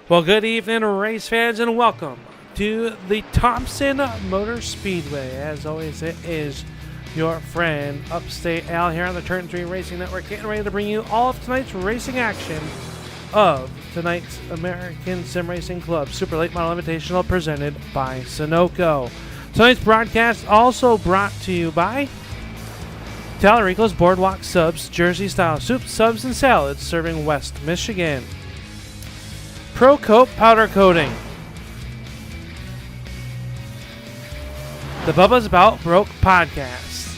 Well, good evening, race fans, and welcome to the Thompson Speedway. As always, it is your friend Upstate Al here on the Turn 3 Racing Network, getting ready to bring you all of tonight's racing action of tonight's American Sim Racing Club Super Late Model Invitational presented by Sunoco. Tonight's broadcast also brought to you by Talarico's Boardwalk Subs, Jersey Style Soup, Subs, and Salads, serving West Michigan. Pro Coat Powder Coating. The Bubba's About Broke Podcast.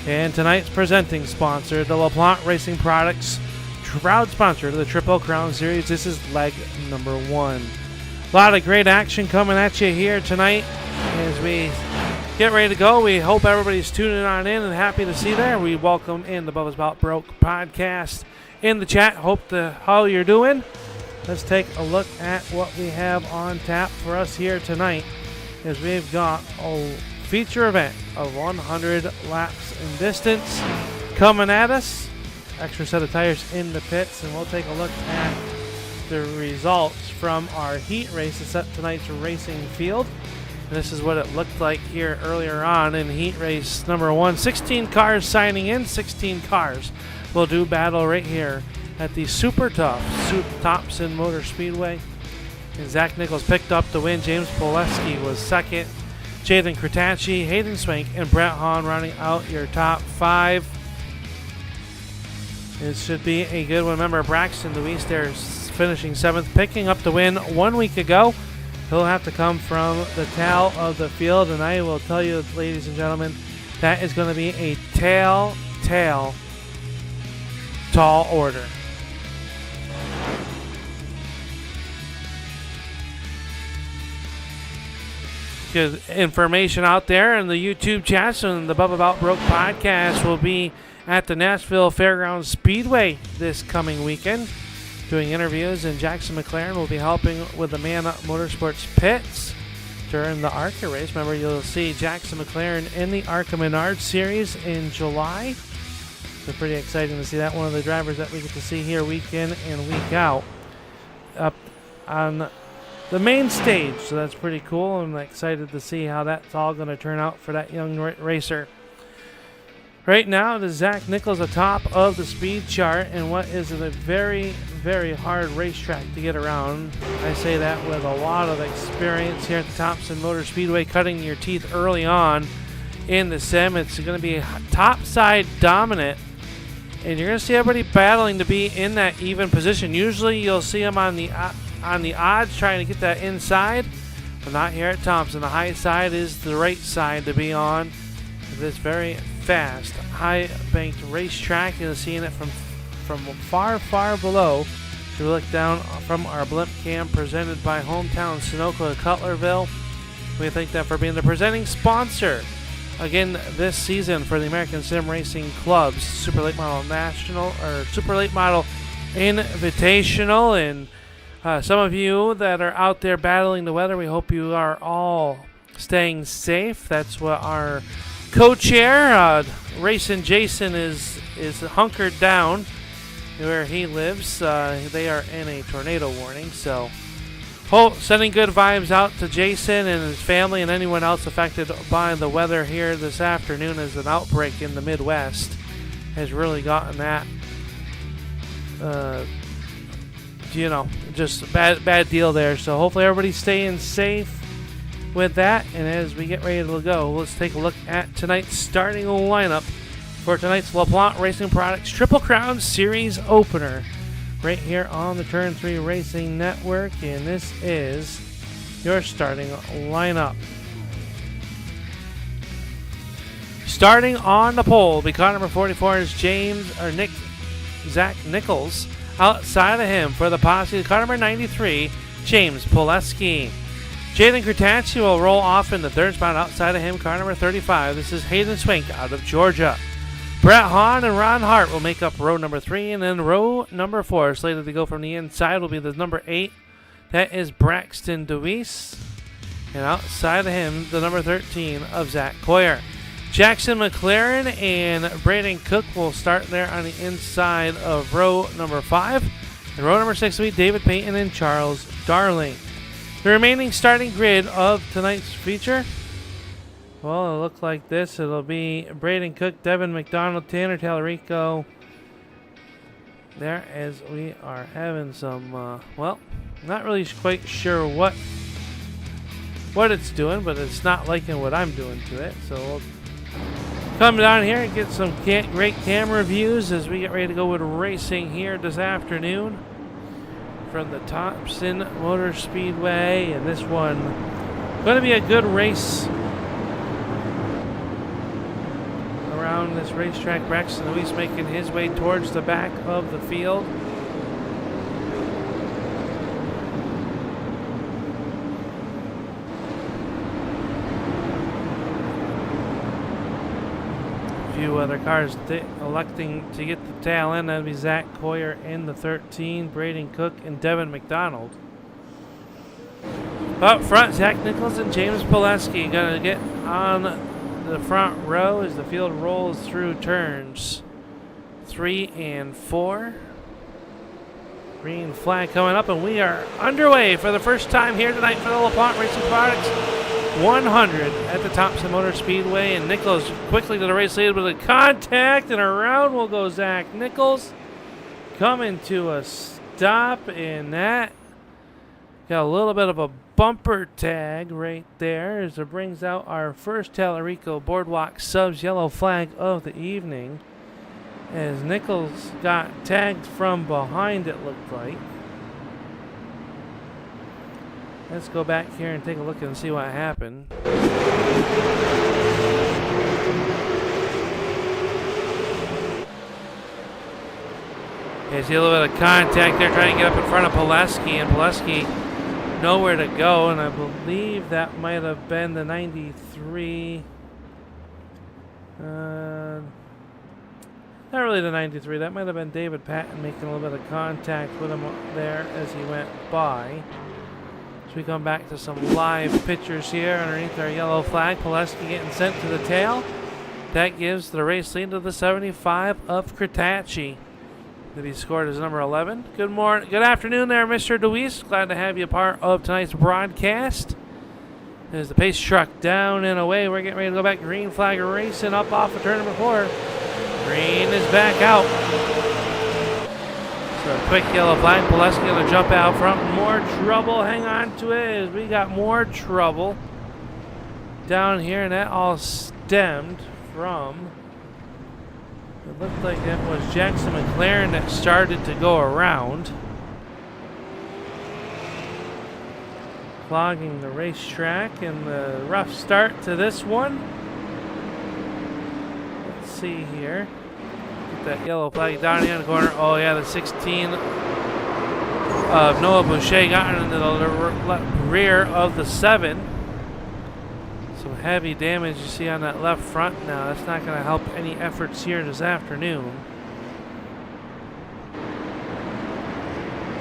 And tonight's presenting sponsor, the Laplante Racing Products, proud sponsor to the Triple Crown Series. This is leg number 1. A lot of great action coming at you here tonight as we get ready to go. We hope everybody's tuning on in and happy to see there. We welcome in the Bubba's About Broke Podcast in the chat. Hope how you're doing. Let's take a look at what we have on tap for us here tonight, as we've got a feature event of 100 laps in distance coming at us. Extra set of tires in the pits, and we'll take a look at the results from our heat race to set tonight's racing field. And this is what it looked like here earlier on in heat race number 1. 16 cars signing in, 16 cars will do battle right here at the super tough Thompson Speedway. And Zach Nichols picked up the win. James Poleski was second. Jaden Kratacci, Hayden Swank, and Brett Hahn rounding out your top 5. It should be a good one. Remember, Braxton Luis there finishing 7th, picking up the win 1 week ago. He'll have to come from the tail of the field, and I will tell you, ladies and gentlemen, that is going to be a tall order. Good information out there in the YouTube chats, and the Bubba About Broke podcast will be at the Nashville Fairgrounds Speedway this coming weekend, doing interviews, and Jackson McLaren will be helping with the Man Up Motorsports pits during the ARCA race. Remember, you'll see Jackson McLaren in the ARCA Menard Series in July. So pretty exciting to see that. One of the drivers that we get to see here week in and week out up on the main stage. So that's pretty cool. I'm excited to see how that's all going to turn out for that young racer. Right now, it is Zach Nichols atop of the speed chart in what is a very, very hard racetrack to get around. I say that with a lot of experience here at the Thompson Motor Speedway, cutting your teeth early on in the sim. It's going to be top side dominant, and you're going to see everybody battling to be in that even position. Usually you'll see them on the odds trying to get that inside, but not here at Thompson. The high side is the right side to be on this very fast, high banked racetrack. You're seeing it from far below. If you look down from our blimp cam presented by Hometown Sunoco of Cutlerville, we thank them for being the presenting sponsor again this season for the American Sim Racing Club's Super Late Model National or Super Late Model Invitational. And some of you that are out there battling the weather, we hope you are all staying safe. That's what our co-chair, Racing Jason, is hunkered down where he lives. They are in a tornado warning, so sending good vibes out to Jason and his family and anyone else affected by the weather here this afternoon, as an outbreak in the Midwest has really gotten that just bad deal there. So hopefully everybody's staying safe with that. And as we get ready to go, let's take a look at tonight's starting lineup for tonight's Laplante Racing Products Triple Crown Series opener right here on the Turn 3 Racing Network. And this is your starting lineup. Starting on the pole, car number 44 is Zach Nichols. Outside of him for the posse, car number 93, James Poleski. Jaden Kratacci will roll off in the third spot. Outside of him, car number 35. This is Hayden Swank out of Georgia. Brett Hahn and Ron Hart will make up row number 3, and then row number 4, slated to go from the inside, will be the number 8. That is Braxton Deweese. And outside of him, the number 13 of Zach Coyer. Jackson McLaren and Braden Cook will start there on the inside of row number 5. And row number 6 will be David Payton and Charles Darling. The remaining starting grid of tonight's feature, well, it'll look like this. It'll be Braden Cook, Devin McDonald, Tanner Tallarico. There, as we are having some, well, not really quite sure what it's doing, but it's not liking what I'm doing to it. So we'll come down here and get some great camera views as we get ready to go with racing here this afternoon from the Thompson Motor Speedway. And this one going to be a good race around this racetrack. Braxton Luis making his way towards the back of the field. Few other cars electing to get the tail end. That'd be Zach Coyer in the 13, Braden Cook and Devin McDonald. Up front, Zach Nichols and James Pileski gonna get on the front row as the field rolls through turns 3 and 4. Green flag coming up, and we are underway for the first time here tonight for the Laplante Racing Products 100 at the Thompson Motor Speedway. And Nichols quickly to the race lead with a contact, and around will go Zach Nichols, coming to a stop, and that got a little bit of a bumper tag right there as it brings out our first Tallarico Boardwalk Subs yellow flag of the evening, as Nichols got tagged from behind, it looked like. Let's go back here and take a look and see what happened. You see a little bit of contact there, trying to get up in front of Pileski, and Pileski nowhere to go, and I believe that might have been the 93. Not really the 93. That might have been David Patton making a little bit of contact with him there as he went by. So we come back to some live pictures here underneath our yellow flag. Pileski getting sent to the tail. That gives the race lead to the 75 of Kratacci, that he scored as number 11. Good morning, good afternoon there, Mr. DeWeese. Glad to have you a part of tonight's broadcast. As the pace truck down and away, we're getting ready to go back. Green flag racing up off of turn number 4. Green is back out. So a quick yellow flag. Pileski going to jump out front. More trouble. Hang on to it as we got more trouble down here, and that all stemmed from, it looked like it was Jackson McLaren that started to go around, clogging the racetrack, and the rough start to this one. Let's see here. Get that yellow flag down here in the corner. Oh yeah, the 16 of Noah Boucher got into the rear of the 7. Some heavy damage you see on that left front now. That's not going to help any efforts here this afternoon.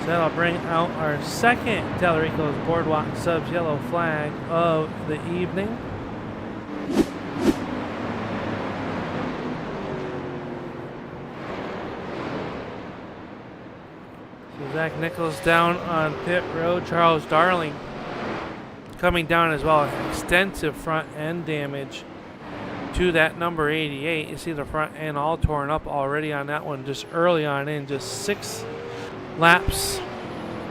So that'll bring out our second Tallarico's Boardwalk Subs yellow flag of the evening. So Zach Nichols down on pit road. Charles Darling coming down as well. Extensive front end damage to that number 88. You see the front end all torn up already on that one just early on in. Just 6 laps,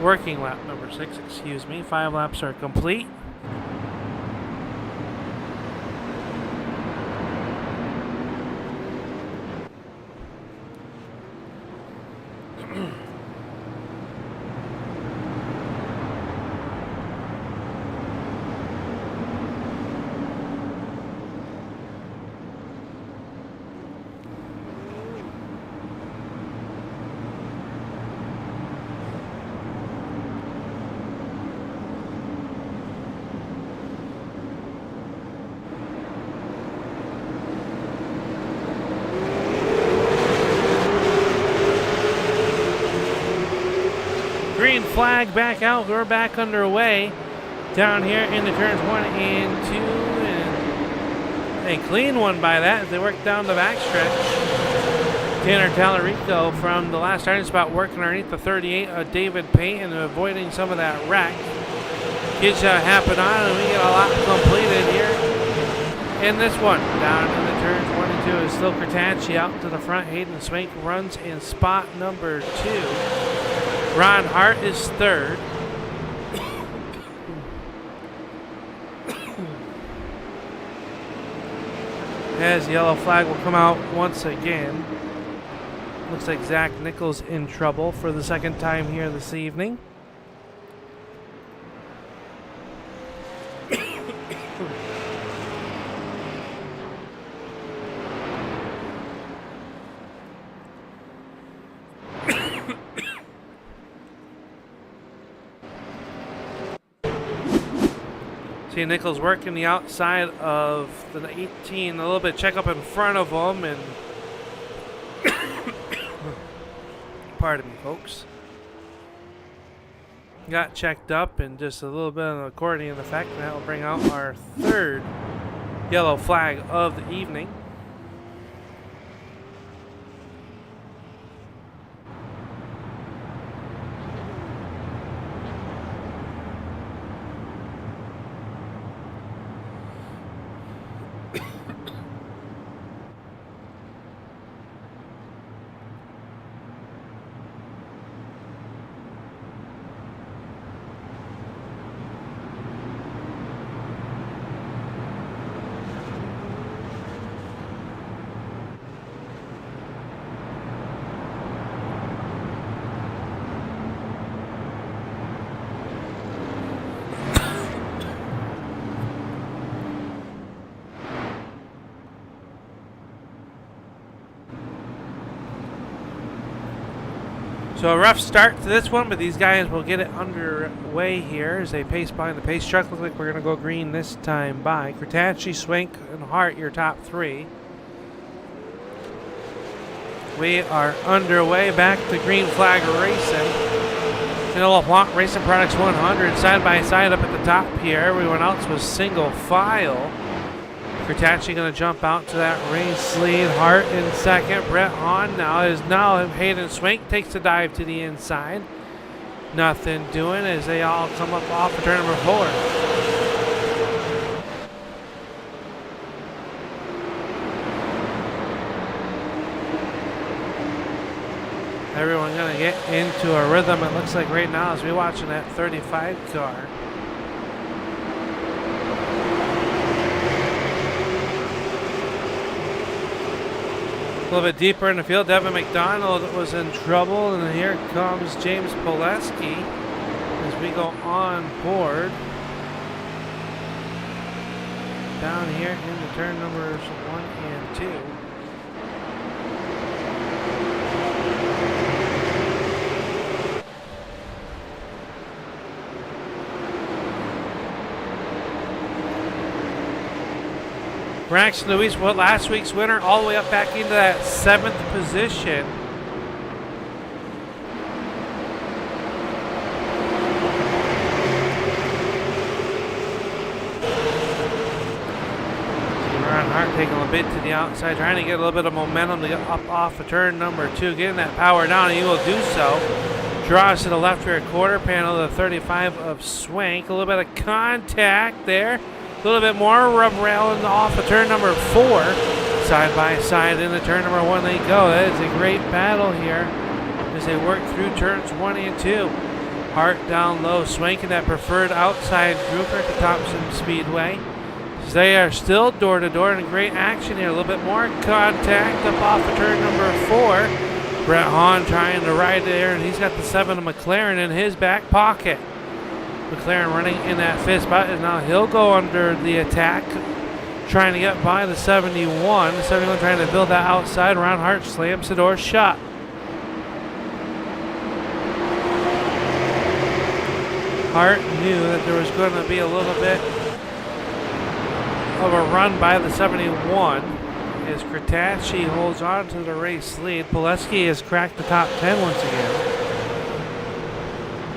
working lap number 6, excuse me. 5 laps are complete. Green flag back out. We're back underway down here into turns 1 and 2. And a clean one by that as they work down the backstretch. Tanner Tallarico from the last starting spot working underneath the 38 of David Payton, avoiding some of that wreck. Kid shot happened on, and we get a lot completed here in this one. Down in the turn 22 is still Kurtachi out to the front. Hayden Swank runs in spot number 2. Ron Hart is third. As yellow flag will come out once again. Looks like Zach Nichols in trouble for the second time here this evening. See Nichols working the outside of the 18, a little bit check up in front of him, and pardon me, folks. Got checked up, and just a little bit of an accordion effect, and that will bring out our third yellow flag of the evening. So a rough start to this one, but these guys will get it underway here as they pace behind the pace truck. Looks like we're going to go green this time by Kurtachi, Swank, and Hart, your top 3. We are underway back to green flag racing. In Laplante Racing Products 100, side by side up at the top here. Everyone else was single file. Kurtachi going to jump out to that race lead. Hart in second. Brett Hahn now Hayden Swank takes the dive to the inside. Nothing doing as they all come up off of turn number 4. Everyone going to get into a rhythm, it looks like right now, as we're watching that 35 car. A little bit deeper in the field, Devin McDonald was in trouble, and here comes James Poleski as we go on board. Down here in the turn numbers 1 and 2. Braxton Louise, last week's winner, all the way up back into that 7th position. Ron Hart taking a bit to the outside, trying to get a little bit of momentum to get up off of turn number 2, getting that power down, and he will do so. Draws to the left rear quarter panel, the 35 of Swank. A little bit of contact there. A little bit more rub railing off of turn number 4. Side by side into turn number 1 they go. That is a great battle here as they work through turns 1 and 2. Hart down low, Swank in that preferred outside grouper to Thompson Speedway. They are still door to door in great action here. A little bit more contact up off of turn number 4. Brett Hahn trying to ride there, and he's got the 7 of McLaren in his back pocket. McLaren running in that 5th spot, and now he'll go under the attack, trying to get by the 71. The 71 trying to build that outside. Ron Hart slams the door shut. Hart knew that there was going to be a little bit of a run by the 71 as Kurtachi holds on to the race lead. Poleski has cracked the top 10 once again.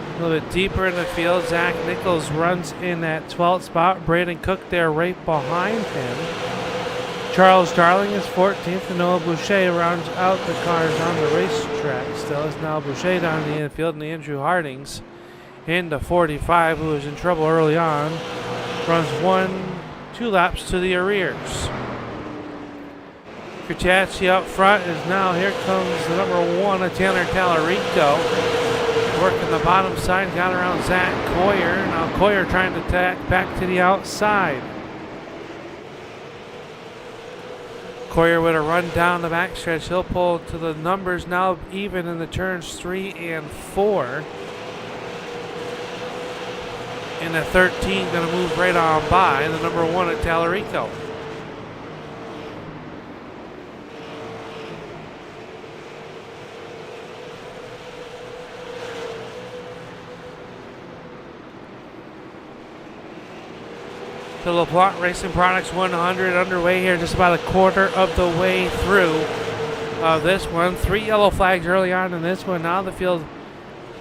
A little bit deeper in the field, Zach Nichols runs in that 12th spot. Braden Cook there right behind him. Charles Darling is 14th, and Noah Boucher rounds out the cars on the racetrack. Still is now Boucher down in the infield, and the Andrew Hardings into 45, who was in trouble early on, runs 2 laps to the arrears. Kurtachi up front is now, here comes the number 1 of Tanner Tallarico. Working the bottom side, got around Zach Coyer. Now Coyer trying to tack back to the outside. Coyer with a run down the backstretch. He'll pull to the numbers now even in the turns 3 and 4. And the 13 going to move right on by the number 1 at Tallarico. The Laplante Racing Products 100 underway here, just about a quarter of the way through this one. 3 yellow flags early on in this one. Now the field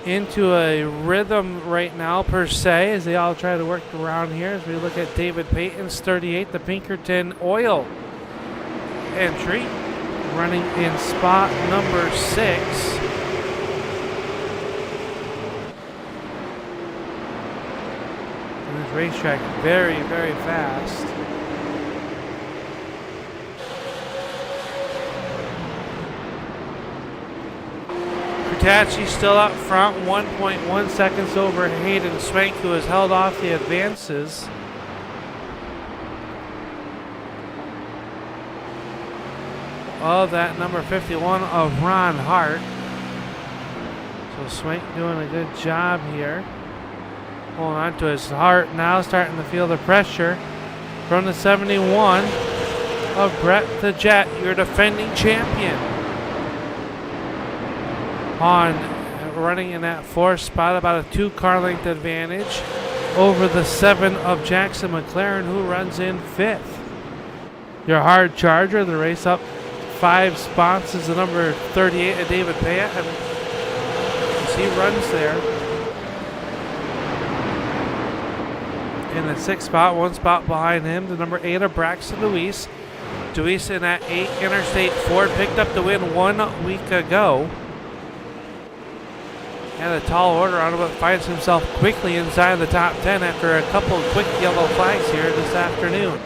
into a rhythm right now, per se, as they all try to work around here. As we look at David Payton's 38, the Pinkerton Oil entry, running in spot number 6. Racetrack very, very fast. Kurtachi still up front, 1.1 seconds over Hayden Swank, who has held off the advances. Of that number 51 of Ron Hart. So Swank doing a good job here. Holding on to his heart now, starting to feel the pressure from the 71 of Brett the Jet, your defending champion. On running in that 4th spot, about a 2-car length advantage over the 7 of Jackson McLaren, who runs in 5th. Your hard charger, the race up 5 spots, is the number 38 of David Payette, and as he runs there. In the 6th spot, 1 spot behind him, the number 8 of Braxton Deweese. Deweese in that 8 Interstate Ford picked up the win 1 week ago. Had a tall order on him, but finds himself quickly inside the top 10 after a couple of quick yellow flags here this afternoon.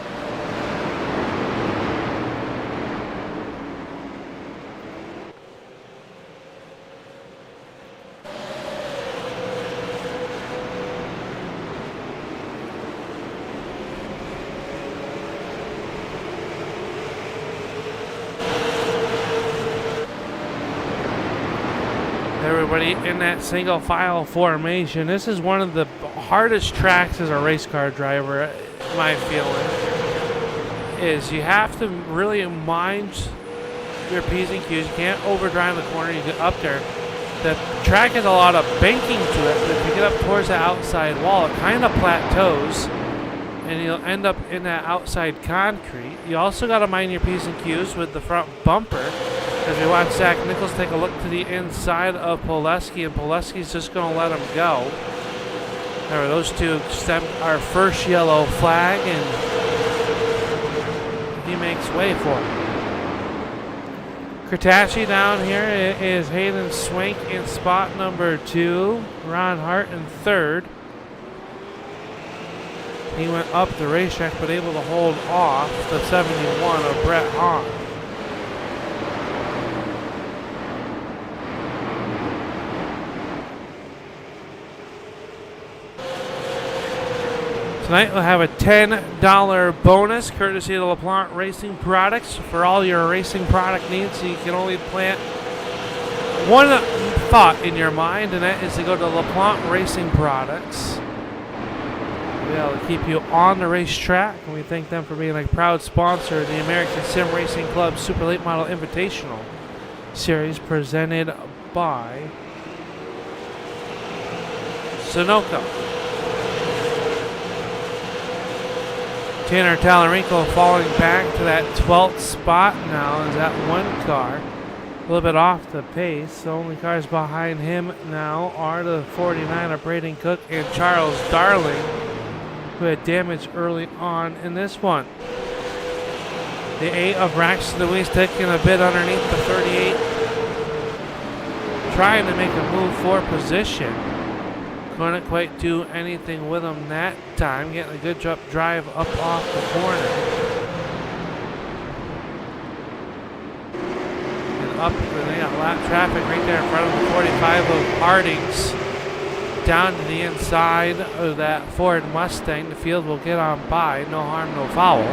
Everybody in that single file formation. This is one of the hardest tracks as a race car driver, my feeling, is you have to really mind your P's and Q's. You can't overdrive the corner. You get up there. The track has a lot of banking to it, but if you get up towards the outside wall, it kind of plateaus, and you'll end up in that outside concrete. You also got to mind your P's and Q's with the front bumper. As we watch Zach Nichols take a look to the inside of Poleski, and Poleski's just going to let him go. There, those two stemmed our first yellow flag, and he makes way for it. Kurtachi down here is Hayden Swank in spot number 2. Ron Hart in 3rd. He went up the racetrack, but able to hold off the 71 of Brett Hahn. Tonight we'll have a $10 bonus courtesy of the Laplante Racing Products for all your racing product needs. So you can only plant one thought in your mind, and that is to go to Laplante Racing Products. We'll be able to keep you on the racetrack, and we thank them for being a proud sponsor of the American Sim Racing Club Super Late Model Invitational Series presented by Sunoco. Tanner Tallarico falling back to that 12th spot now as that 1 car. A little bit off the pace. The only cars behind him now are the 49 of Braden Cook and Charles Darling, who had damage early on in this one. The 8 of Braxton Louise taking a bit underneath the 38. Trying to make a move for position. Couldn't quite do anything with him that time. Getting a good drive up off the corner. And up, they got lap traffic right there in front of the 45 of Harding's. Down to the inside of that Ford Mustang. The field will get on by. No harm, no foul.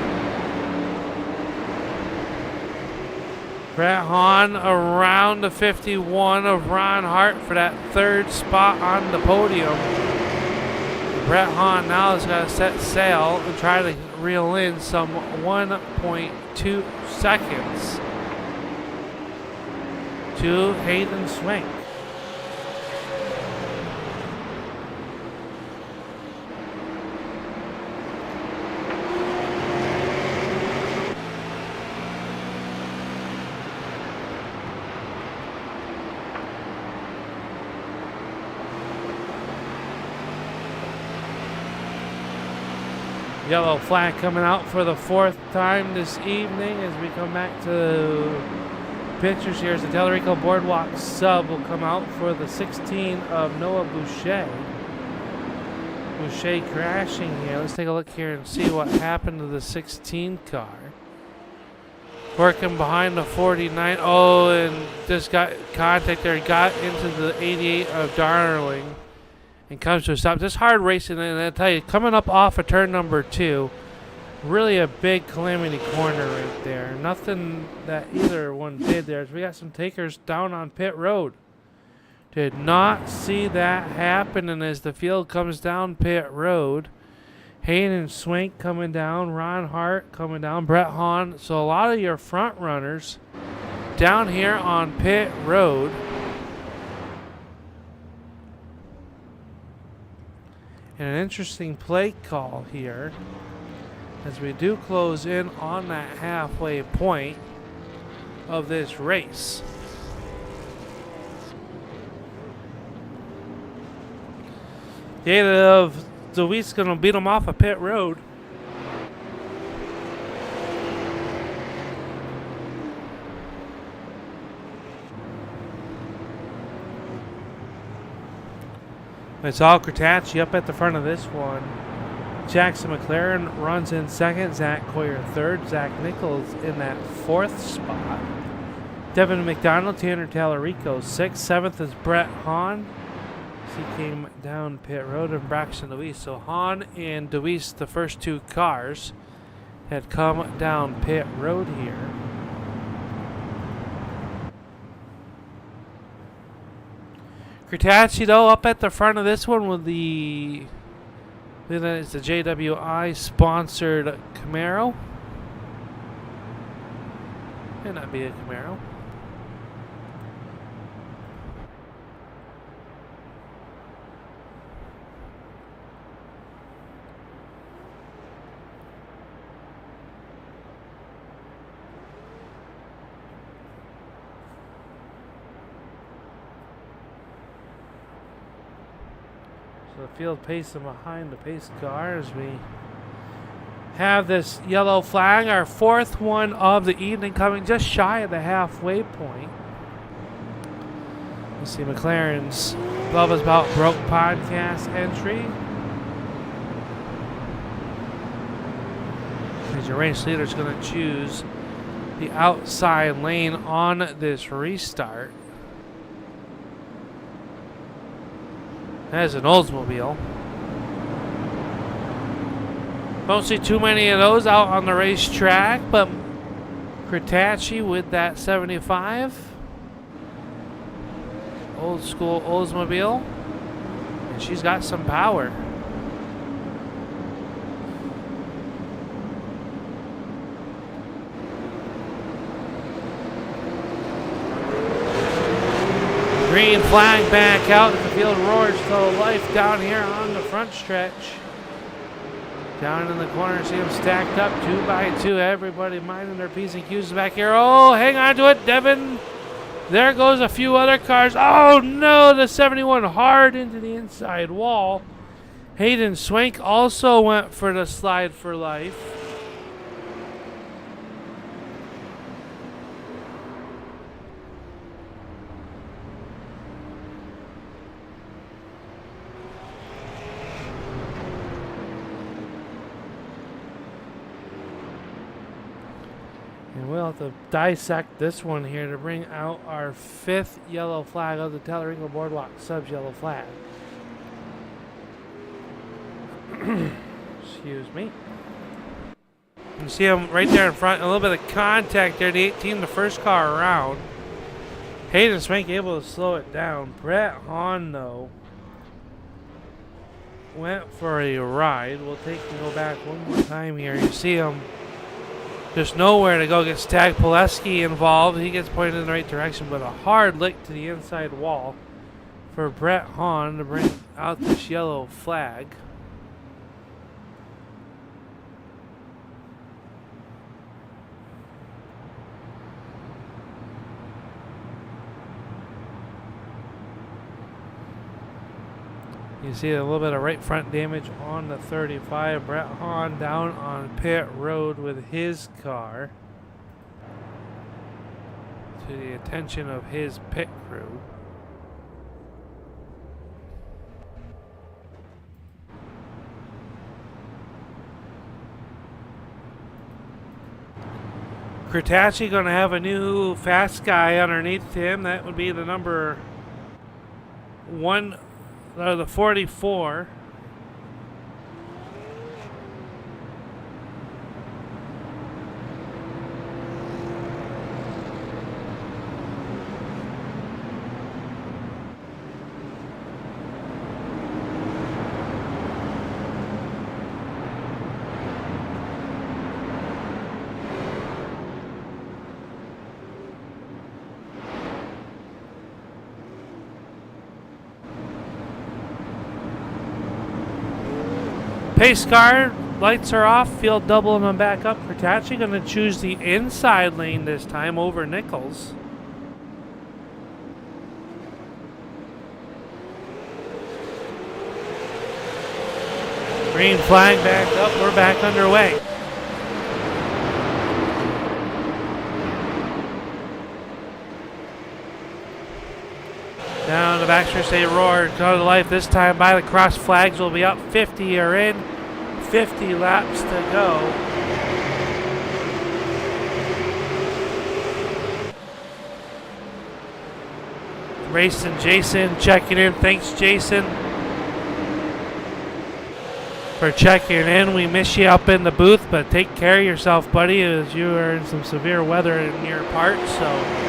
Brett Hahn around the 51 of Ron Hart for that third spot on the podium. Brett Hahn now has got to set sail and try to reel in some 1.2 seconds to Hayden Swank. Yellow flag coming out for the 4th time this evening as we come back to pictures here as the Del Rico Boardwalk sub will come out for the 16 of Noah Boucher. Boucher crashing here. Let's take a look here and see what happened to the 16 car. Working behind the 49. Oh, and just got contact there. Got into the 88 of Darling. And comes to a stop. Just hard racing, and I tell you, coming up off of turn number 2, really a big calamity corner right there. Nothing that either one did there. We got some takers down on pit road. Did not see that happening as the field comes down pit road. Hayden Swank coming down, Ron Hart coming down, Brett Hahn. So a lot of your front runners down here on pit road. And an interesting plate call here as we do close in on that halfway point of this race. The 8 of Deweese going to beat him off of pit road. It's all Kratacci up at the front of this one. Jackson McLaren runs in second. Zach Coyer third. Zach Nichols in that 4th spot. Devin McDonald, Tanner Tallarico 6th. 7th is Brett Hahn. He came down pit road, and Braxton Deweese. So Hahn and Deweese, the first 2 cars, had come down pit road here. Kratacci, though, up at the front of this one with the, it's the JWI sponsored Camaro. May not be a Camaro. So the field pacing behind the pace car as we have this yellow flag, our 4th one of the evening, coming just shy of the halfway point. You see McLaren's Bubba's About Broke podcast entry. As your race leader is going to choose the outside lane on this restart. As an Oldsmobile. Don't see too many of those out on the racetrack, but Kratacci with that 75. Old school Oldsmobile. And she's got some power. Green flag back out as the field roars to life down here on the front stretch. Down in the corner, see them stacked up 2 by 2. Everybody minding their P's and Q's back here. Oh, hang on to it, Devin. There goes a few other cars. Oh, no, the 71 hard into the inside wall. Hayden Swank also went for the slide for life. And we'll have to dissect this one here to bring out our 5th yellow flag of the Telleringo Boardwalk subs yellow flag. Excuse me. You see him right there in front, a little bit of contact there, the 18, the first car around. Hayden Swank able to slow it down. Brett Hahn, though, went for a ride. We'll take and go back one more time here. You see him just nowhere to go. Gets Tag Pileski involved. He gets pointed in the right direction, but a hard lick to the inside wall for Brett Hahn to bring out this yellow flag. You see a little bit of right front damage on the 35. Brett Hahn down on pit road with his car. To the attention of his pit crew. Kratachi going to have a new fast guy underneath him. That would be the number 1. The 44. Pace car, lights are off, field doubling them back up. Kratachi going to choose the inside lane this time over Nichols. Green flag back up, we're back underway. Down the backstretch, they roar, go to life this time by the cross. Flags will be up, 50 are in, 50 laps to go. Racing Jason checking in. Thanks, Jason, for checking in. We miss you up in the booth, but take care of yourself, buddy, as you are in some severe weather in your part, so.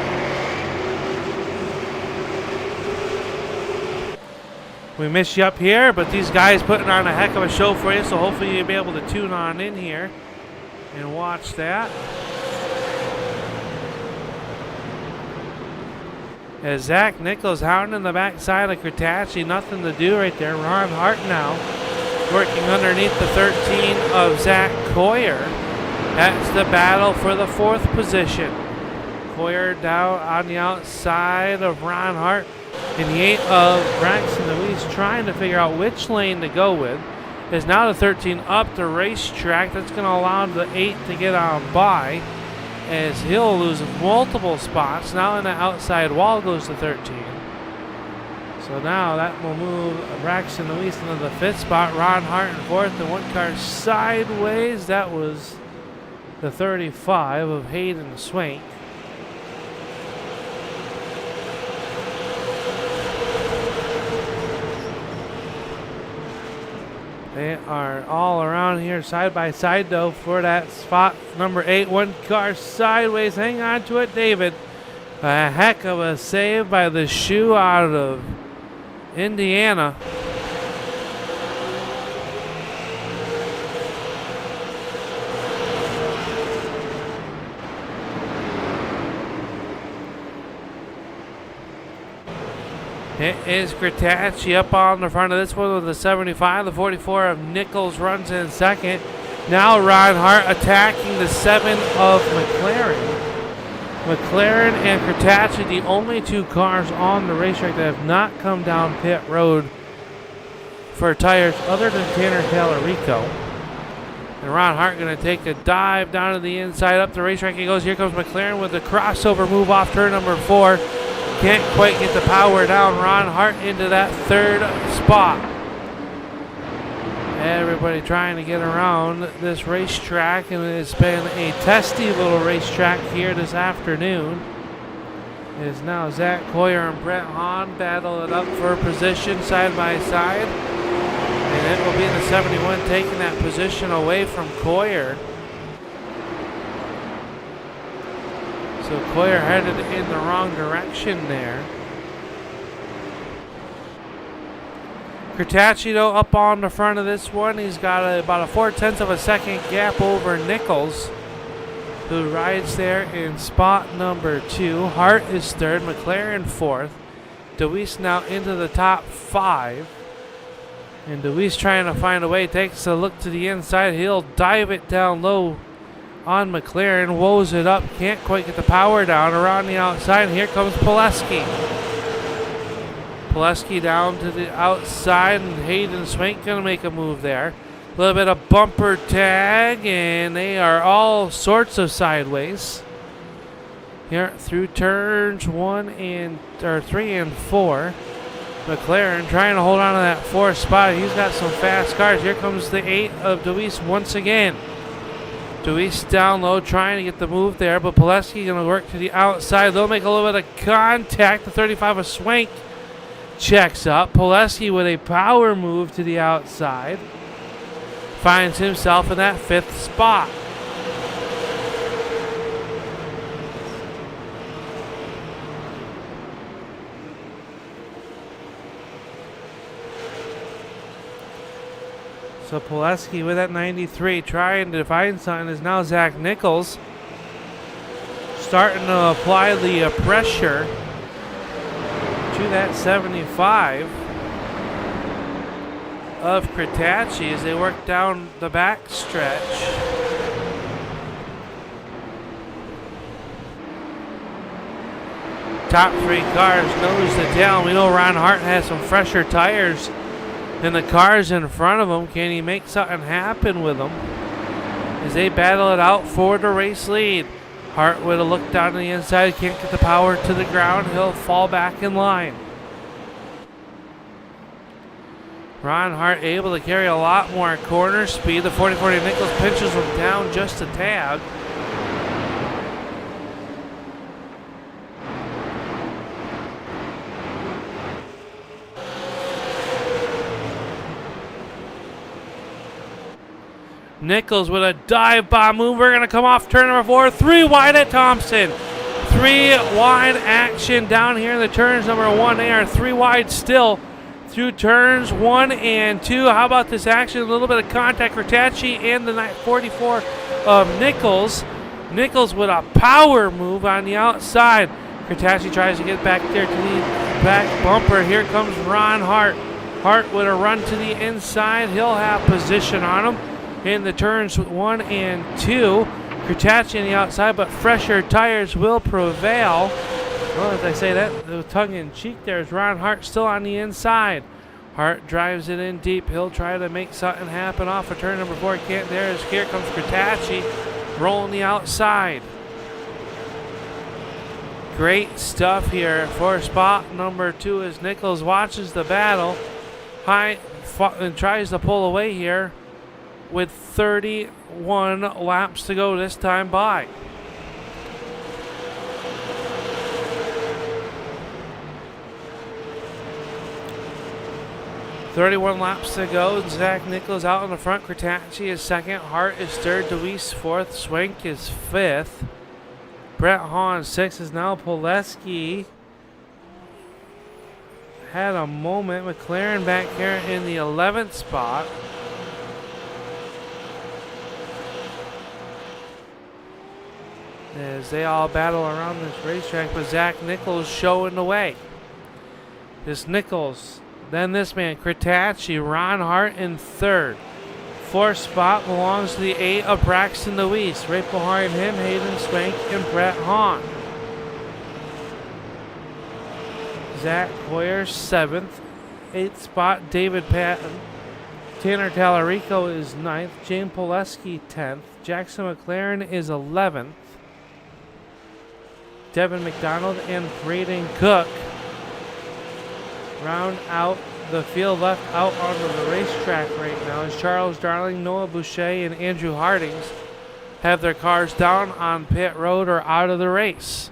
We miss you up here, but these guys putting on a heck of a show for you, so hopefully you'll be able to tune on in here and watch that. As Zach Nichols hounding the backside of Kratachi, nothing to do right there. Ron Hart now working underneath the 13 of Zach Coyer. That's the battle for the 4th position. Coyer down on the outside of Ron Hart. In the 8 of Braxton Louise trying to figure out which lane to go with. Is now the 13 up the racetrack. That's going to allow the 8 to get on by, as he'll lose multiple spots. Now in the outside wall goes the 13. So now that will move Braxton Louise into the 5th spot. Ron Hart in 4th, and 1 car sideways. That was the 35 of Hayden Swank. They are all around here side by side, though, for that spot number 8. 1 car sideways. Hang on to it, David. A heck of a save by the shoe out of Indiana. It is Kratachi up on the front of this one with the 75. The 44 of Nichols runs in 2nd. Now Ron Hart attacking the 7 of McLaren. McLaren and Kratachi, the only 2 cars on the racetrack that have not come down pit road for tires other than Tanner Talarico. And Ron Hart going to take a dive down to the inside. Up the racetrack he goes. Here comes McLaren with the crossover move off turn number 4. Can't quite get the power down. Ron Hart into that 3rd spot. Everybody trying to get around this racetrack, and it's been a testy little racetrack here this afternoon. It is now Zach Coyer and Brett Hahn battle it up for position side by side. And it will be the 71 taking that position away from Coyer. So Coyer headed in the wrong direction there. Kurtachi, though, up on the front of this one. He's got about a 0.4 of a second gap over Nichols, who rides there in spot number 2. Hart is third, McLaren fourth. DeWeese now into the top 5. And DeWeese trying to find a way, takes a look to the inside. He'll dive it down low on McLaren, woes it up, can't quite get the power down. Around the outside, here comes Pileski. Pileski down to the outside, and Hayden Swank going to make a move there. A little bit of bumper tag, and they are all sorts of sideways. Here through turns 3 and 4. McLaren trying to hold on to that 4th spot. He's got some fast cars. Here comes the 8 of DeWeese once again. DeWeese down low trying to get the move there, but Pileski going to work to the outside. They'll make a little bit of contact. The 35 of Swank checks up. Pileski with a power move to the outside finds himself in that 5th spot. So Pileski with that 93 trying to find something is now Zach Nichols starting to apply the pressure to that 75 of Kurtachi as they work down the back stretch. Top 3 cars nose to tail. We know Ron Hart has some fresher tires than the cars in front of him. Can he make something happen with them as they battle it out for the race lead? Hart with a look down to the inside, can't get the power to the ground. He'll fall back in line. Ron Hart able to carry a lot more corner speed. The 40-40 Nichols pinches him down just a tad. Nichols with a dive bomb move. We're going to come off turn number 4. 3 wide at Thompson. 3 wide action down here in the turns number 1. They are 3 wide still through turns 1 and 2. How about this action? A little bit of contact for Tachi and the 44 of Nichols. Nichols with a power move on the outside. Kurtachi tries to get back there to the back bumper. Here comes Ron Hart. Hart with a run to the inside. He'll have position on him in the turns 1 and 2. Kurtachi on the outside, but fresher tires will prevail. Well, as I say that, the tongue-in-cheek there is Ron Hart still on the inside. Hart drives it in deep. He'll try to make something happen off of turn number 4. Can't there. Here comes Kurtachi rolling the outside. Great stuff here for spot number 2 as Nichols watches the battle. High and tries to pull away here with 31 laps to go this time by. .31 laps to go. Zach Nichols out in the front. Kurtachi is second. Hart is third. DeWeese fourth. Swank is fifth. Brett Hahn sixth. Is now Pileski. Had a moment. McLaren back here in the 11th spot. As they all battle around this racetrack, but Zach Nichols showing the way. This Nichols, then this man, Kurtachi, Ron Hart in third. 4th spot belongs to the 8 of Braxton DeWeese. Right behind him, Hayden Swank and Brett Hahn. Zach Hoyer 7th. 8th spot, David Patton. Tanner Tallarico is 9th. James Pileski 10th. Jackson McLaren is 11th. Devin McDonald and Braden Cook round out the field left out onto the racetrack right now is Charles Darling, Noah Boucher, and Andrew Hardings have their cars down on pit road or out of the race.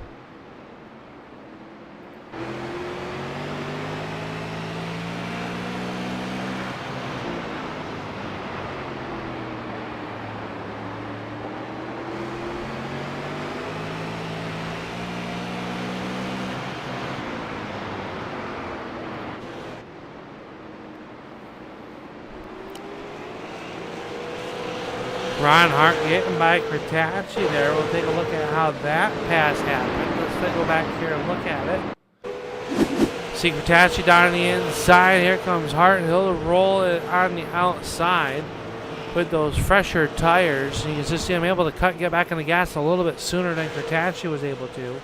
Ron Hart getting by Cretaci there. We'll take a look at how that pass happened. Let's go back here and look at it. See Cretaci down on the inside. Here comes Hart. He'll roll it on the outside with those fresher tires. And you can just see him able to get back on the gas a little bit sooner than Cretaci was able to.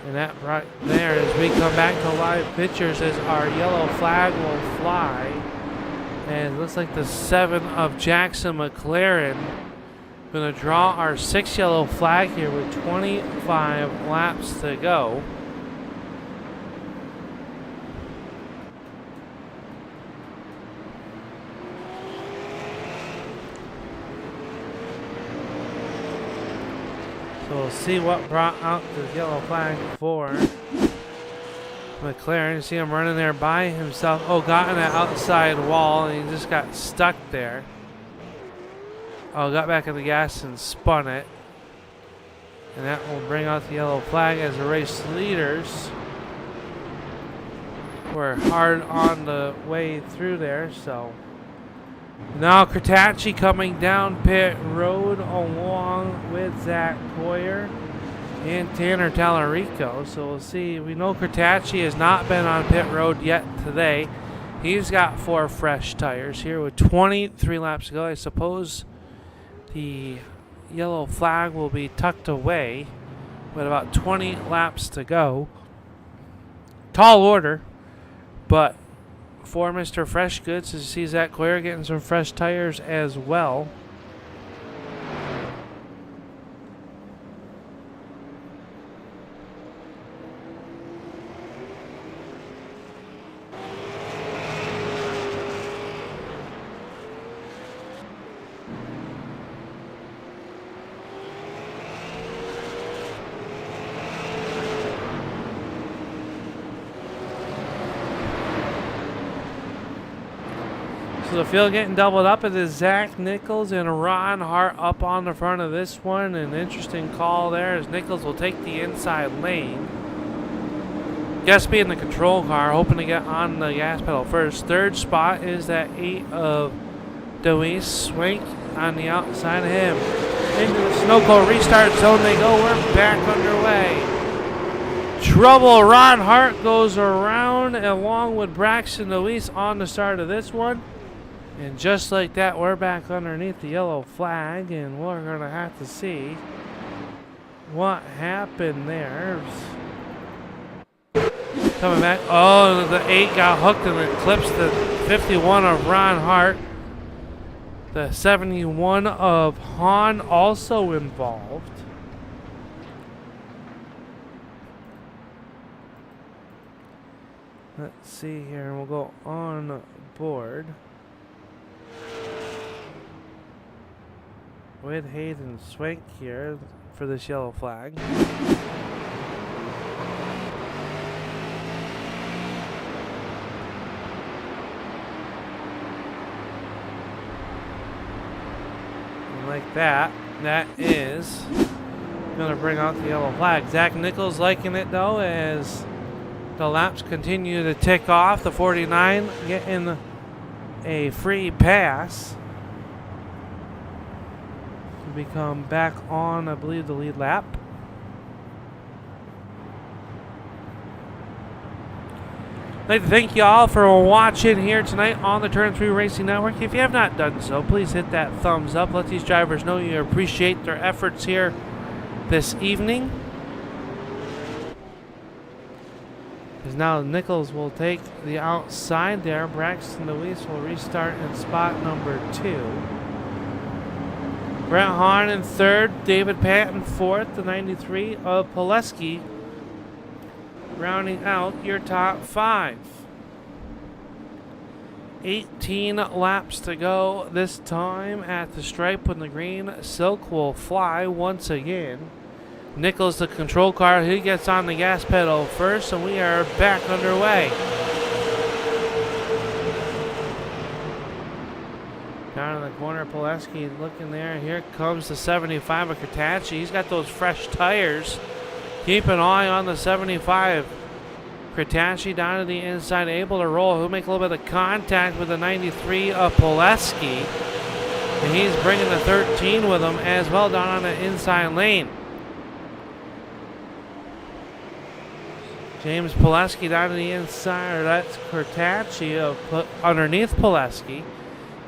And that right there, as we come back to live pictures, as our yellow flag will fly. And it looks like the 7 of Jackson McLaren going to draw our 6 yellow flag here with 25 laps to go. So we'll see what brought out the yellow flag for McLaren. You see him running there by himself. Oh, got in that outside wall and he just got stuck there. Oh, got back on the gas and spun it. And that will bring out the yellow flag as the race leaders were hard on the way through there. So now Cretaci coming down pit road along with Zach Boyer and Tanner Tallarico. So we'll see. We know Cretaci has not been on pit road yet today. He's got 4 fresh tires here with 23 laps to go. I suppose the yellow flag will be tucked away with about 20 laps to go. Tall order, but for Mr. Fresh Goods, as you see Zach Boyer getting some fresh tires as well. So the field getting doubled up. It is Zach Nichols and Ron Hart up on the front of this one. An interesting call there as Nichols will take the inside lane. Gillespie in the control car, hoping to get on the gas pedal first. Third spot is that 8 of Deweese. Swank on the outside of him. Into the Sunoco restart zone they go. We're back underway. Trouble. Ron Hart goes around along with Braxton Deweese on the start of this one. And just like that, we're back underneath the yellow flag, and we're going to have to see what happened there. Coming back. Oh, the 8 got hooked and it clips the 51 of Ron Hart. The 71 of Hahn also involved. Let's see here. We'll go on board with Hayden Swank here for this yellow flag. And like that, that is going to bring out the yellow flag. Zach Nichols liking it though as the laps continue to tick off. The 49 getting a free pass to become back on, I believe, the lead lap. I'd like to thank you all for watching here tonight on the Turn 3 Racing Network. If you have not done so, please hit that thumbs up. Let these drivers know you appreciate their efforts here this evening. Because now Nichols will take the outside there. Braxton Deweese will restart in spot number 2. Brett Hahn in third. David Patton fourth. The 93 of Pileski rounding out your top 5. 18 laps to go this time at the stripe when the green silk will fly once again. Nichols, the control car, he gets on the gas pedal first, and we are back underway. Down in the corner, Pileski looking there. Here comes the 75 of Kurtachi. He's got those fresh tires. Keep an eye on the 75. Kurtachi down to the inside, able to roll. He'll make a little bit of contact with the 93 of Pileski. And he's bringing the 13 with him as well down on the inside lane. James Pileski down to the inside. Or that's Kurtachi underneath Pileski.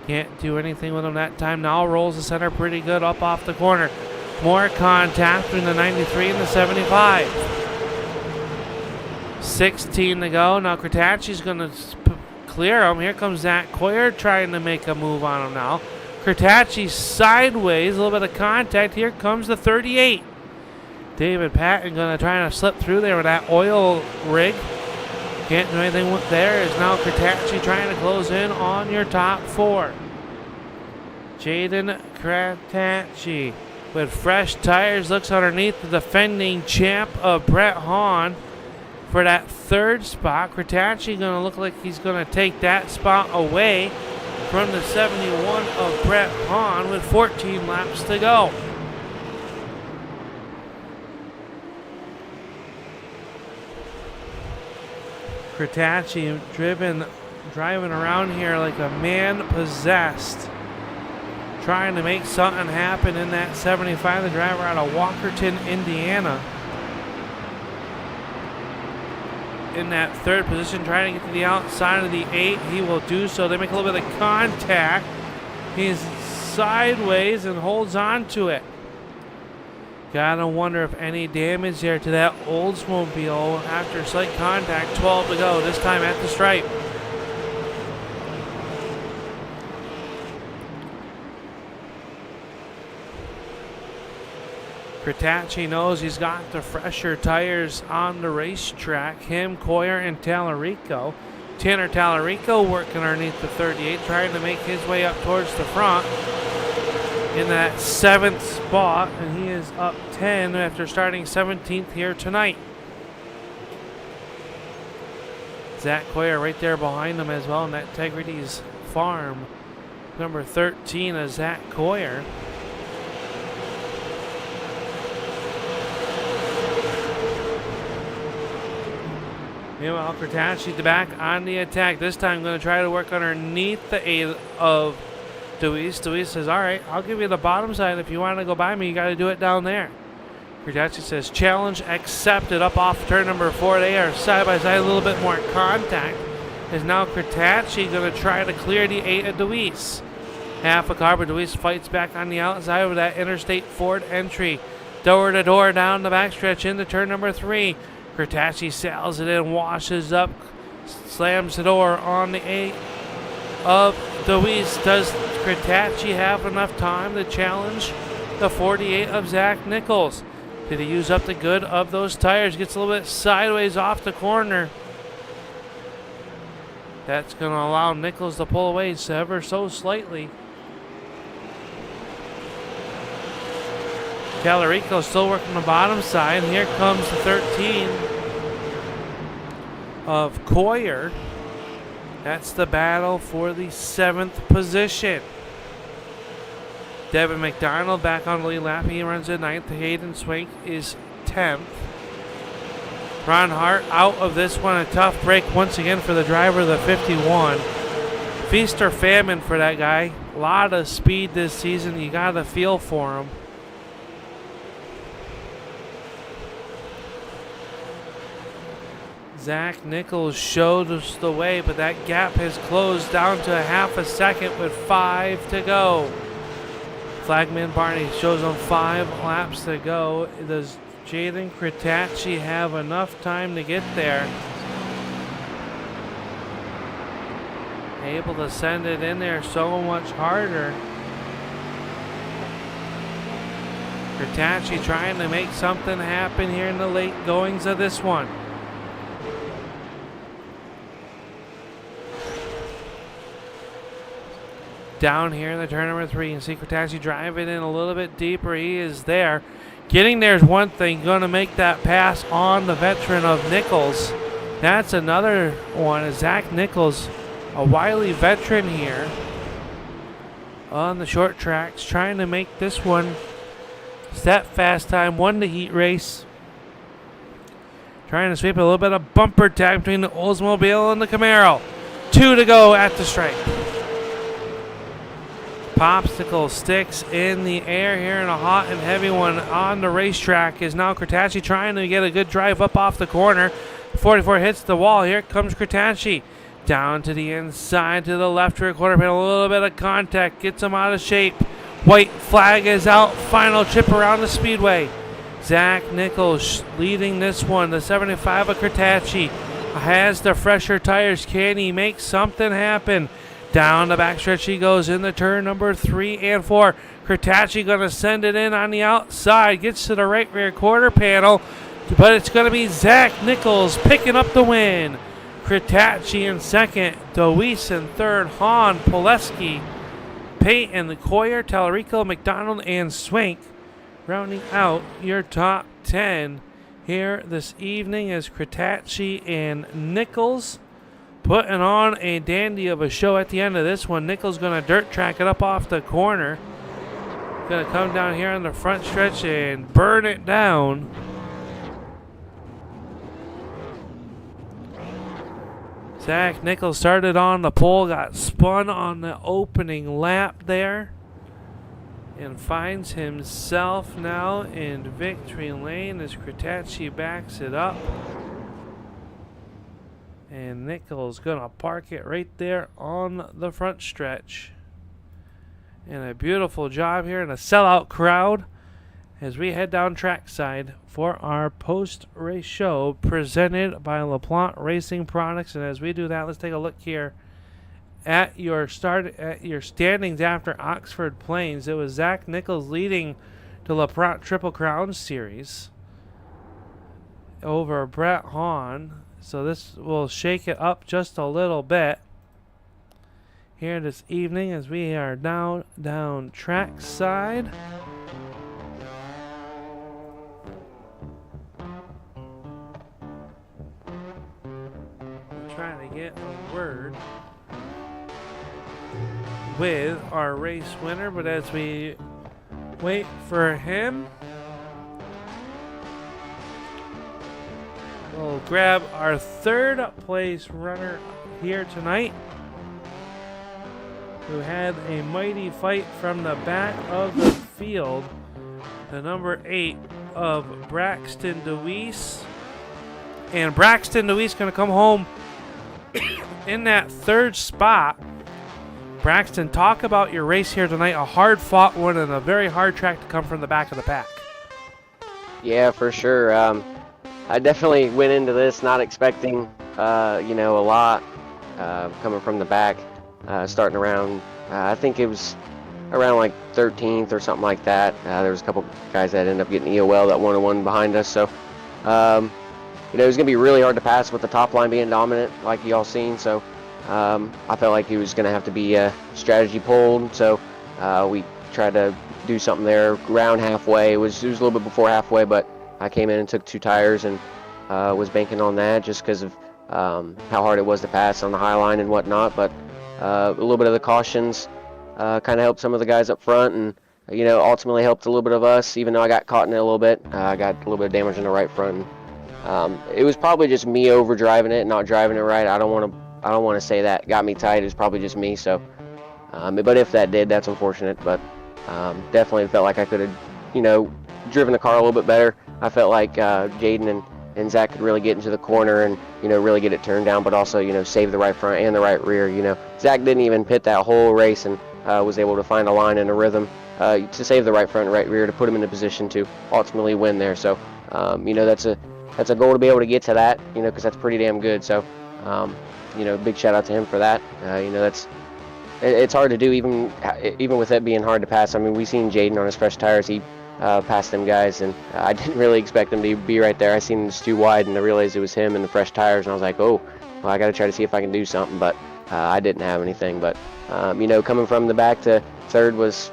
Can't do anything with him that time. Now rolls the center pretty good up off the corner. More contact between the 93 and the 75. 16 to go. Now Kurtachi's going to clear him. Here comes Zach Coyer trying to make a move on him now. Kurtachi sideways, a little bit of contact. Here comes the 38. David Patton going to try to slip through there with that oil rig. Can't do anything with there. Is now Kurtachi trying to close in on your top four. Jaden Kurtachi with fresh tires looks underneath the defending champ of Brett Hahn for that third spot. Kurtachi going to look like he's going to take that spot away from the 71 of Brett Hahn with 14 laps to go. Kurtachi driving around here like a man possessed, trying to make something happen in that 75. The driver out of Walkerton, Indiana. In that third position, trying to get to the outside of the 8. He will do so. They make a little bit of contact. He's sideways and holds on to it. Gotta wonder if any damage there to that Oldsmobile after slight contact. 12 to go, this time at the stripe. Kurtachi knows he's got the fresher tires on the racetrack. Him, Coyer, and Tallarico. Tanner Tallarico working underneath the 38, trying to make his way up towards the front in that 7th spot, and he is up 10 after starting 17th here tonight. Zach Coyer right there behind him as well in that Tegrity's Farm. Number 13 is Zach Coyer. Meanwhile, Kurtachi back on the attack. This time going to try to work underneath the 8 of Deweese. Deweese says, all right, I'll give you the bottom side. If you want to go by me, you got to do it down there. Kurtachi says, challenge accepted. Up off turn number 4. They are side by side, a little bit more contact. Is now Kurtachi going to try to clear the 8 of Deweese. Half a car, but Deweese fights back on the outside of that Interstate Ford entry. Door to door down the backstretch into turn number 3. Kurtachi sails it in, washes up, slams the door on the 8 of Deweese. Does Kurtachi have enough time to challenge the 48 of Zach Nichols? Did he use up the good of those tires? Gets a little bit sideways off the corner. That's going to allow Nichols to pull away ever so slightly. Tallarico still working the bottom side. And here comes the 13 of Coyer. That's the battle for the 7th position. Devin McDonald back on the lead lap. He runs in 9th. Hayden Swank is 10th. Ron Hart out of this one. A tough break once again for the driver of the 51. Feast or famine for that guy. A lot of speed this season. You got to feel for him. Zach Nichols showed us the way, but that gap has closed down to a half a second with 5 to go. Flagman Barney shows them 5 laps to go. Does Jaden Kurtachi have enough time to get there? Able to send it in there so much harder. Kurtachi trying to make something happen here in the late goings of this one. down here in the turn number 3. You can see Crotacci driving in a little bit deeper. He is there. Getting there is one thing. Going to make that pass on the veteran of Nichols. That's another one. Zach Nichols, a wily veteran here on the short tracks, trying to make this one that fast time. Won the heat race. Trying to sweep a little bit of bumper tag between the Oldsmobile and the Camaro. 2 to go at the stripe. Popsicle sticks in the air here, and a hot and heavy one on the racetrack is now Crotacci trying to get a good drive up off the corner. 44 hits the wall. Here comes Crotacci. Down to the inside to the left rear quarter panel. A little bit of contact. Gets him out of shape. White flag is out. Final trip around the speedway. Zach Nichols leading this one. The 75 of Crotacci has the fresher tires. Can he make something happen? Down the backstretch he goes in the turn number 3 and 4. Crotacci going to send it in on the outside. Gets to the right rear quarter panel. But it's going to be Zach Nichols picking up the win. Crotacci in second. DeWeese in third. Hahn, Pileski, Payton, Coyer, Tallarico, McDonald, and Swank rounding out your top 10 here this evening as Crotacci and Nichols putting on a dandy of a show at the end of this one. Nichols going to dirt track it up off the corner. Going to come down here on the front stretch and burn it down. Zach Nichols started on the pole, got spun on the opening lap there, and finds himself now in victory lane as Crotacci backs it up. And Nichols gonna park it right there on the front stretch. And a beautiful job here in a sellout crowd as we head down trackside for our post-race show presented by Laplante Racing Products. And as we do that, let's take a look here at your standings after Oxford Plains. It was Zach Nichols leading the Laplante Triple Crown Series over Brett Hahn. So this will shake it up just a little bit here this evening as we are down trackside. I'm trying to get a word with our race winner, but as we wait for him, we'll grab our third place runner here tonight, who had a mighty fight from the back of the field. The number 8 of Braxton DeWeese. And Braxton DeWeese going to come home in that third spot. Braxton, talk about your race here tonight. A hard-fought one and a very hard track to come from the back of the pack. Yeah, for sure. I definitely went into this not expecting, a lot coming from the back, starting around, I think it was around like 13th or something like that. There was a couple guys that ended up getting EOL that 101 behind us. So, it was going to be really hard to pass with the top line being dominant like y'all seen. So, I felt like he was going to have to be strategy pulled. So, we tried to do something there around halfway. It was a little bit before halfway, but I came in and took 2 tires and was banking on that just because of how hard it was to pass on the high line and whatnot. But a little bit of the cautions kind of helped some of the guys up front and, ultimately helped a little bit of us, even though I got caught in it a little bit. I got a little bit of damage in the right front. It was probably just me over driving it, not driving it right. I don't want to say that got me tight. It was probably just me. So, but if that did, that's unfortunate. But definitely felt like I could have, driven the car a little bit better. I felt like Jaden and Zach could really get into the corner and, really get it turned down, but also, save the right front and the right rear. Zach didn't even pit that whole race and was able to find a line and a rhythm to save the right front and right rear to put him in a position to ultimately win there. So, that's a goal to be able to get to that, because that's pretty damn good. So, big shout out to him for that. It's hard to do even with it being hard to pass. I mean, we seen Jaden on his fresh tires. He past them guys, and I didn't really expect him to be right there. I seen him just too wide, and I realized it was him and the fresh tires, and I was like, oh, well, I got to try to see if I can do something. But I didn't have anything. But, coming from the back to third was,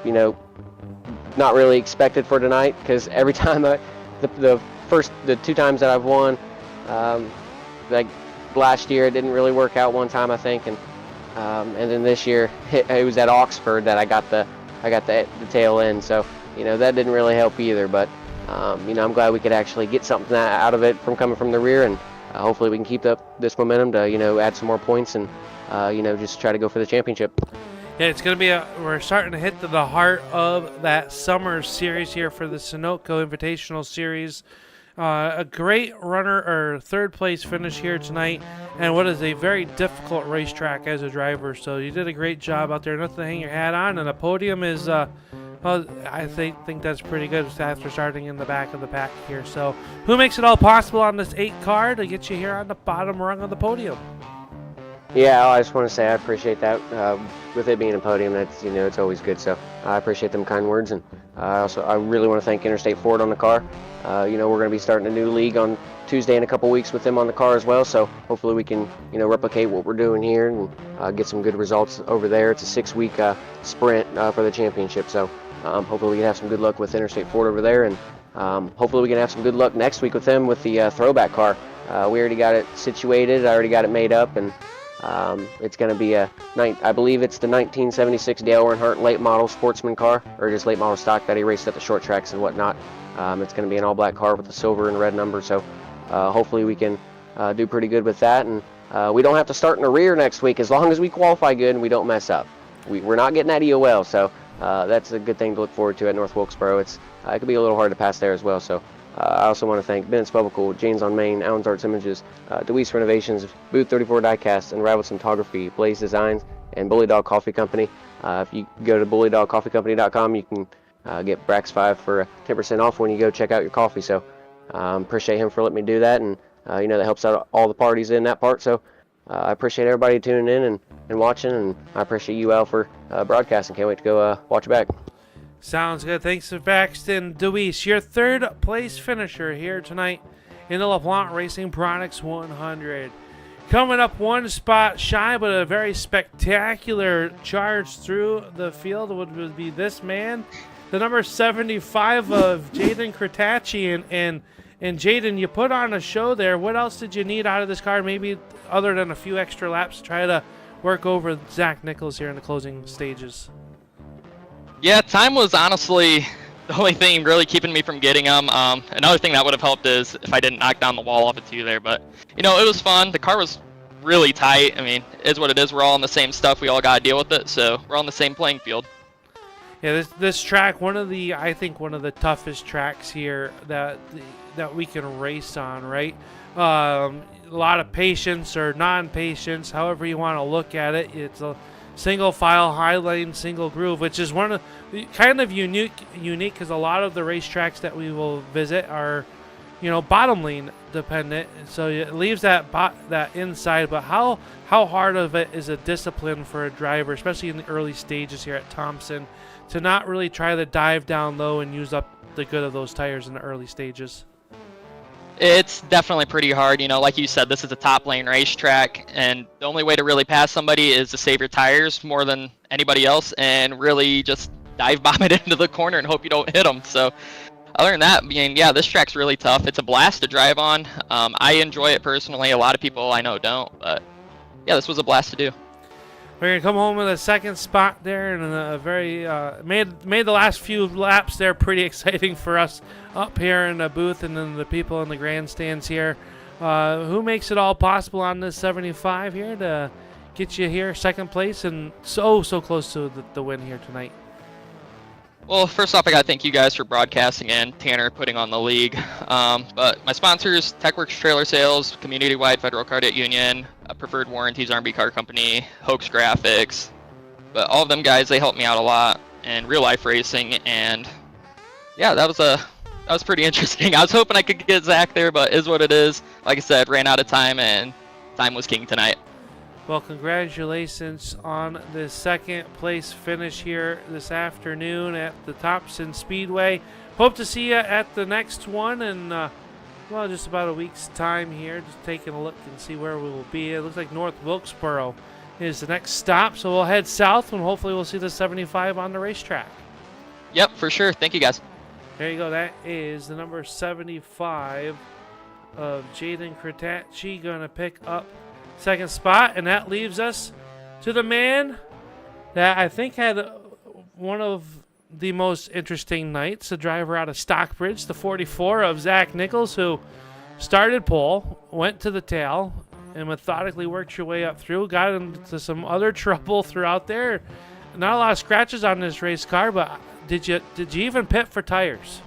not really expected for tonight, because every time the 2 times that I've won, like last year, it didn't really work out one time, I think, and then this year it was at Oxford that I got the tail end, so that didn't really help either. But I'm glad we could actually get something out of it from coming from the rear, and hopefully we can keep up this momentum to add some more points and just try to go for the championship. Yeah, it's going to be we're starting to hit the heart of that summer series here for the Sunoco Invitational Series. A great runner or third place finish here tonight, and what is a very difficult racetrack as a driver. So you did a great job out there. Nothing to hang your hat on, and the podium is, I think that's pretty good after starting in the back of the pack here. So who makes it all possible on this 8 car to get you here on the bottom rung of the podium? Yeah, I just want to say I appreciate that. With it being a podium, that's it's always good. So I appreciate them kind words, and I really want to thank Interstate Ford on the car. We're going to be starting a new league on Tuesday in a couple weeks with them on the car as well. So hopefully we can replicate what we're doing here and get some good results over there. It's a 6-week sprint for the championship. So hopefully we can have some good luck with Interstate Ford over there, and hopefully we can have some good luck next week with them with the throwback car. We already got it situated. I already got it made up, and it's going to be I believe it's the 1976 Dale Earnhardt late model sportsman car, or just late model stock that he raced at the short tracks and whatnot. It's going to be an all-black car with a silver and red number, so hopefully we can do pretty good with that, and we don't have to start in the rear next week as long as we qualify good and we don't mess up. We're not getting that EOL, so that's a good thing to look forward to at North Wilkesboro. It could be a little hard to pass there as well, so I also want to thank Bennett's Bubblecool, James on Main, Allen's Arts Images, DeWeese Renovations, Booth 34 Diecast, and Rival Photography, Blaze Designs, and Bully Dog Coffee Company. If you go to bullydogcoffeecompany.com, you can get Brax 5 for 10% off when you go check out your coffee. So appreciate him for letting me do that, and that helps out all the parties in that part. So I appreciate everybody tuning in and watching, and I appreciate you, Al, for broadcasting. Can't wait to go watch it back. Sounds good. Thanks to Baxton DeWeese, your third place finisher here tonight in the Laplante Racing Products 100. Coming up one spot shy, but a very spectacular charge through the field would be this man, the number 75 of Jaden Kretacci. And Jaden, you put on a show there. What else did you need out of this car, maybe other than a few extra laps to try to work over Zach Nichols here in the closing stages? Yeah, time was honestly the only thing really keeping me from getting them. Another thing that would have helped is if I didn't knock down the wall off of 2 there. But, it was fun. The car was really tight. I mean, it is what it is. We're all on the same stuff. We all got to deal with it. So we're on the same playing field. Yeah, this track, I think one of the toughest tracks here that we can race on, right? A lot of patience or non-patience, however you want to look at it. It's a single file, high lane, single groove, which is one of kind of unique because a lot of the racetracks that we will visit are, bottom lane dependent. So it leaves that inside. But how hard of it is a discipline for a driver, especially in the early stages here at Thompson, to not really try to dive down low and use up the good of those tires in the early stages? It's definitely pretty hard. Like you said, this is a top lane racetrack, and the only way to really pass somebody is to save your tires more than anybody else and really just dive bomb it into the corner and hope you don't hit them. So other than that, this track's really tough. It's a blast to drive on. I enjoy it personally. A lot of people I know don't, but yeah, this was a blast to do. We're going to come home with a second spot there, and a very made the last few laps there pretty exciting for us up here in the booth and then the people in the grandstands here. Who makes it all possible on this 75 here to get you here second place and so close to the win here tonight? Well, first off, I got to thank you guys for broadcasting and Tanner putting on the league. But my sponsors, TechWorks Trailer Sales, Community-Wide Federal Credit Union, Preferred Warranties, R&B Car Company, Hoax Graphics. But all of them guys, they helped me out a lot in real life racing. And yeah, that was pretty interesting. I was hoping I could get Zach there, but is what it is. Like I said, ran out of time, and time was king tonight. Well, congratulations on the second place finish here this afternoon at the Thompson Speedway. Hope to see you at the next one in, just about a week's time here. Just taking a look and see where we will be. It looks like North Wilkesboro is the next stop. So we'll head south and hopefully we'll see the 75 on the racetrack. Yep, for sure. Thank you, guys. There you go. That is the number 75 of Jaden Kratacci going to pick up second spot. And that leaves us to the man that I think had one of the most interesting nights, the driver out of Stockbridge, the 44 of Zach Nichols, who started pole, went to the tail, and methodically worked your way up through, got into some other trouble throughout there. Not a lot of scratches on this race car, but did you even pit for tires?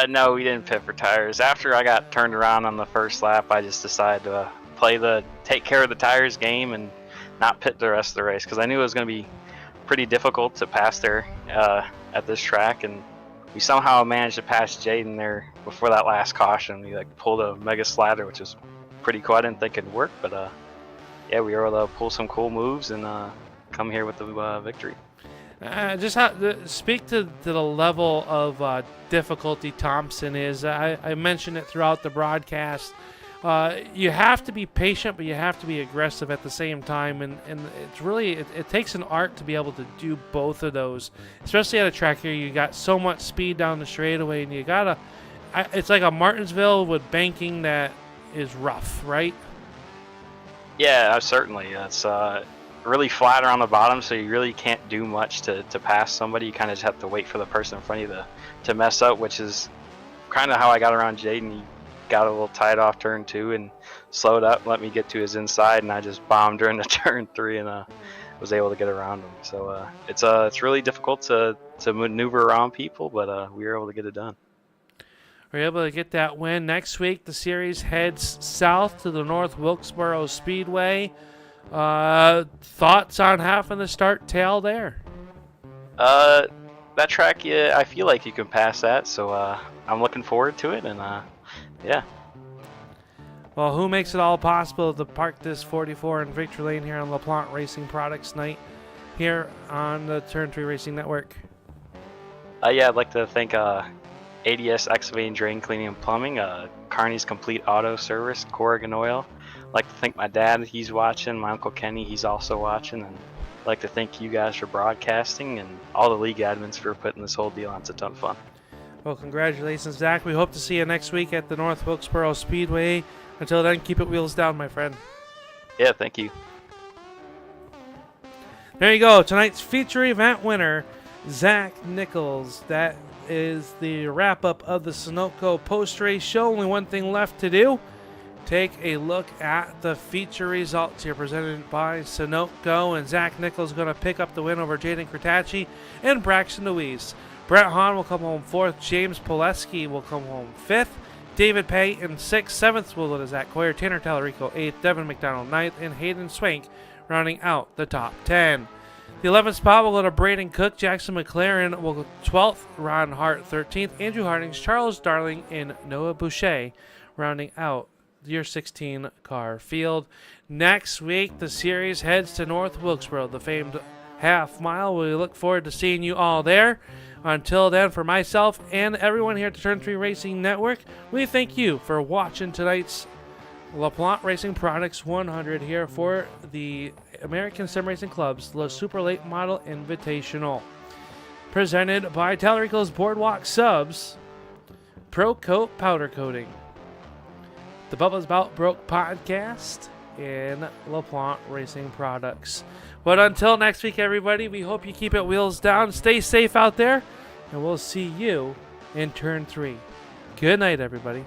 No, we didn't pit for tires. After I got turned around on the first lap, I just decided to take care of the tires game and not pit the rest of the race, because I knew it was going to be pretty difficult to pass there at this track, and we somehow managed to pass Jaden there before that last caution. We pulled a mega slider, which was pretty cool. I didn't think it'd work, but yeah, we were able to pull some cool moves and come here with the victory. Speak to the level of difficulty Thompson is. I mentioned it throughout the broadcast. You have to be patient, but you have to be aggressive at the same time, and it's really it takes an art to be able to do both of those, especially at a track here. You got so much speed down the straightaway, and you gotta. It's like a Martinsville with banking that is rough, right? Yeah, certainly. It's really flat around the bottom, so you really can't do much to pass somebody. You kind of just have to wait for the person in front of you to mess up, which is kind of how I got around Jaden. He got a little tight off turn 2 and slowed up, let me get to his inside, and I just bombed her into turn 3 and was able to get around him. So it's really difficult to maneuver around people, but we were able to get it done. We're able to get that win. Next week, the series heads south to the North Wilkesboro Speedway. Thoughts on having the start tail there? That track, yeah, I feel like you can pass that, so I'm looking forward to it, and yeah. Well, who makes it all possible to park this 44 in Victory Lane here on Laplante Racing Products night here on the Turn 3 Racing Network? Yeah, I'd like to thank ADS Excavating, Drain Cleaning, and Plumbing, Kearney's Complete Auto Service, Corrigan Oil. I'd like to thank my dad, he's watching, my Uncle Kenny, he's also watching, and I'd like to thank you guys for broadcasting and all the league admins for putting this whole deal on. It's a ton of fun. Well, congratulations, Zach. We hope to see you next week at the North Wilkesboro Speedway. Until then, keep it wheels down, my friend. Yeah, thank you. There you go. Tonight's feature event winner, Zach Nichols. That is the wrap-up of the Sunoco post-race show. Only one thing left to do. Take a look at the feature results here presented by Sunoco. And Zach Nichols is going to pick up the win over Jaden Kratacci and Braxton Louise. Brett Hahn will come home 4th. James Poleski will come home 5th. David Pay in 6th. 7th will go to Zach Coyer. Tanner Tallarico 8th. Devin McDonald 9th. And Hayden Swank rounding out the top 10. The 11th spot will go to Braden Cook. Jackson McLaren will go 12th. Ron Hart 13th. Andrew Hardings, Charles Darling, and Noah Boucher rounding out your 16 car field. Next week, the series heads to North Wilkesboro, the famed half mile. We look forward to seeing you all there. Until then, for myself and everyone here at the Turn 3 Racing Network, we thank you for watching tonight's Laplante Racing Products 100 here for the American Sim Racing Club's Le Super Late Model Invitational. Presented by Tallarico's Boardwalk Subs, Pro Coat Powder Coating, the Bubba's About Broke podcast, and Laplante Racing Products. But until next week, everybody, we hope you keep it wheels down. Stay safe out there, and we'll see you in Turn 3. Good night, everybody.